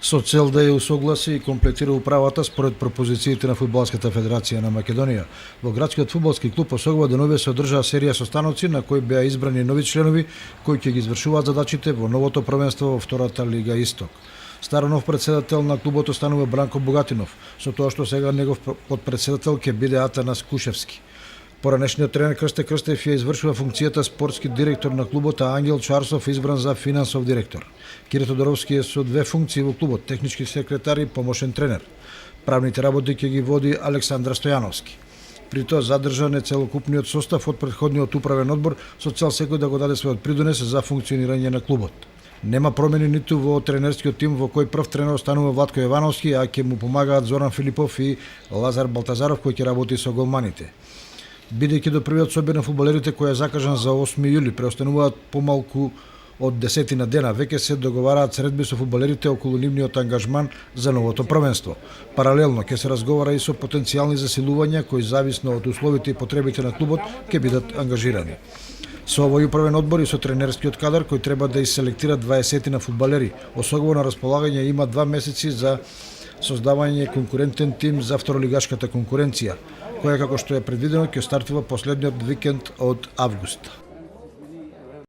Со цел да ја усогласи и комплетира управата според пропозициите на Фудбалската федерација на Македонија, во градскиот фудбалски клуб Осогова денове се одржаа серија состаноци на кои беа избрани нови членови кои ќе ги извршуваат задачите во новото првенство во втората лига Исток. Старо нов председател на клубот останува Бранко Богатинов, со тоа што сега негов подпредседател ќе биде Атанас Кушевски. Поранешниот тренер Крсте Крстев ја извршува функцијата спортски директор на клубот, а Ангел Чарсов избран за финансов директор. Кире Тодоровски е со две функции во клубот, технички секретар и помошен тренер. Правните работи ќе ги води Александра Стојановски. При тоа задржан е целокупниот состав од претходниот управен одбор со цел секој да го даде својот придонес за функционирање на клубот. Нема промени ниту во тренерскиот тим во кој прв тренер останува Владко Јовановски, а ќе му помагаат Зоран Филипов и Лазар Балтазаров кој ќе работи со голманите. Бидејќи до првиот собир на фудбалерите кој е закажан за 8 јули, преостануваат помалку од 10 дена, веќе се договараат средби со фудбалерите околу нивниот ангажман за новото првенство. Паралелно ќе се разговара и со потенцијални засилувања кои зависно од условите и потребите на клубот ќе бидат ангажирани. Со овој управен одбор и со тренерскиот кадар кој треба да изселектира 20 на фудбалери, Осогово на располагање има 2 месеци за создавање конкурентен тим за второлигашката конкуренција, која како што е предвидено ќе стартува последниот викенд од август.